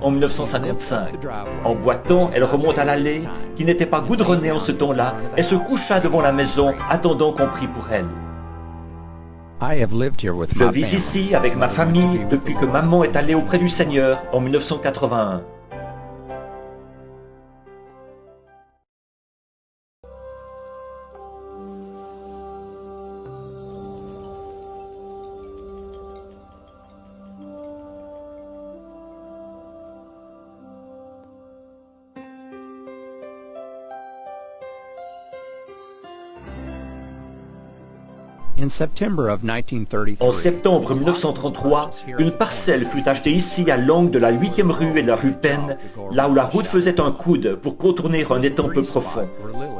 En 1955, en boitant, elle remonte à l'allée, qui n'était pas goudronnée en ce temps-là, et se coucha devant la maison, attendant qu'on prie pour elle. Je vis ici avec ma famille depuis que maman est allée auprès du Seigneur en 1981. En septembre 1933, une parcelle fut achetée ici à l'angle de la 8e rue et de la rue Penn, là où la route faisait un coude pour contourner un étang peu profond.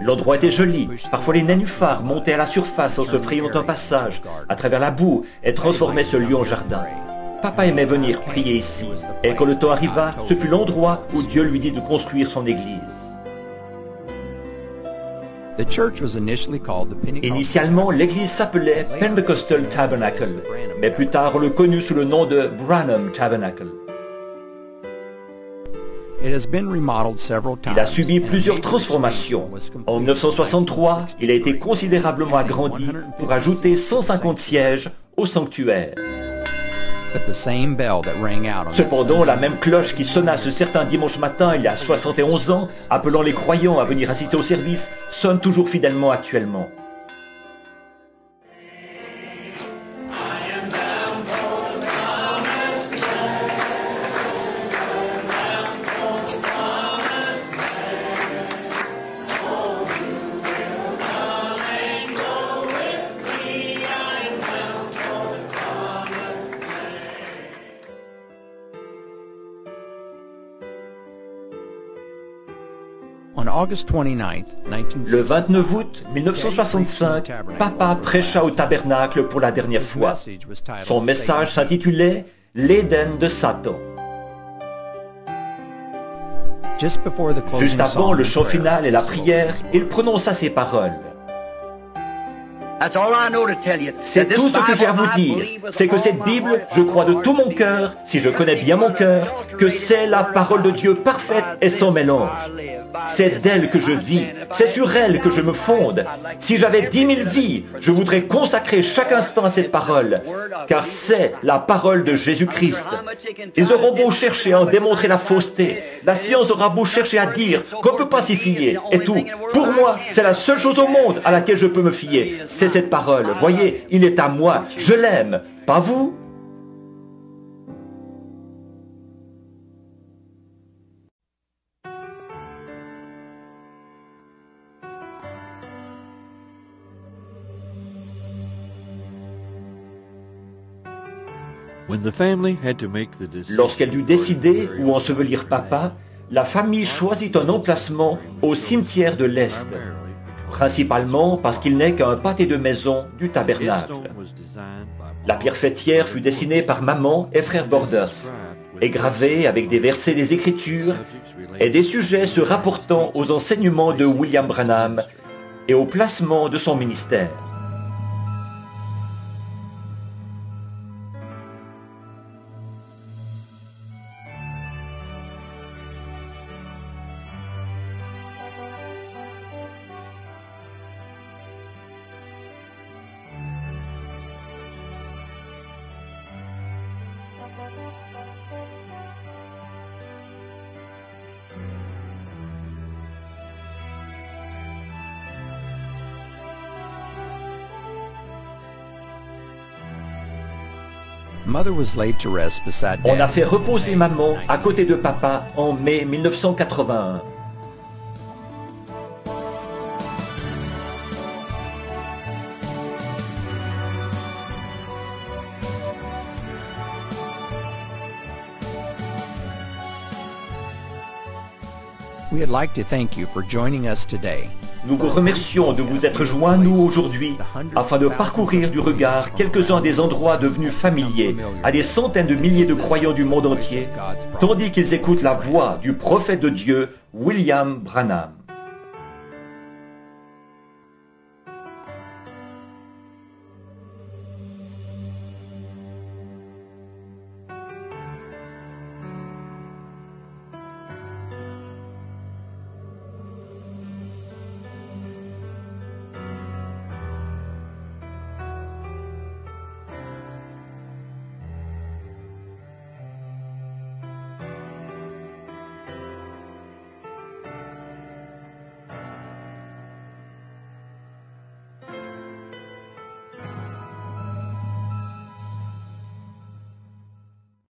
L'endroit était joli, parfois les nénuphars montaient à la surface en se frayant un passage à travers la boue et transformaient ce lieu en jardin. Papa aimait venir prier ici, et quand le temps arriva, ce fut l'endroit où Dieu lui dit de construire son église. Initialement, l'église s'appelait Pentecostal Tabernacle, mais plus tard on le connut sous le nom de Branham Tabernacle. Il a subi plusieurs transformations. En 1963, il a été considérablement agrandi pour ajouter 150 sièges au sanctuaire. Cependant, la même cloche qui sonna ce certain dimanche matin il y a 71 ans, appelant les croyants à venir assister au service, sonne toujours fidèlement actuellement. Le 29 août 1965, Papa prêcha au tabernacle pour la dernière fois. Son message s'intitulait « L'Éden de Satan ». Juste avant le chant final et la prière, il prononça ces paroles. C'est tout ce que j'ai à vous dire, c'est que cette Bible, je crois de tout mon cœur, si je connais bien mon cœur, que c'est la parole de Dieu parfaite et sans mélange. C'est d'elle que je vis, c'est sur elle que je me fonde. Si j'avais 10 000 vies, je voudrais consacrer chaque instant à cette parole, car c'est la parole de Jésus-Christ. Ils auront beau chercher à en démontrer la fausseté, la science aura beau chercher à dire qu'on peut pas s'y fier, et tout. Pour moi, c'est la seule chose au monde à laquelle je peux me fier. C'est cette parole. Voyez, il est à moi. Je l'aime. Pas vous? Lorsqu'elle dut décider où ensevelir papa, la famille choisit un emplacement au cimetière de l'Est, principalement parce qu'il n'est qu'un pâté de maison du tabernacle. La pierre fêtière fut dessinée par maman et frère Borders, et gravée avec des versets des Écritures et des sujets se rapportant aux enseignements de William Branham et au placement de son ministère. On a fait reposer maman à côté de papa en mai 1981. Nous vous remercions de vous être joints à nous aujourd'hui afin de parcourir du regard quelques-uns des endroits devenus familiers à des centaines de milliers de croyants du monde entier, tandis qu'ils écoutent la voix du prophète de Dieu, William Branham.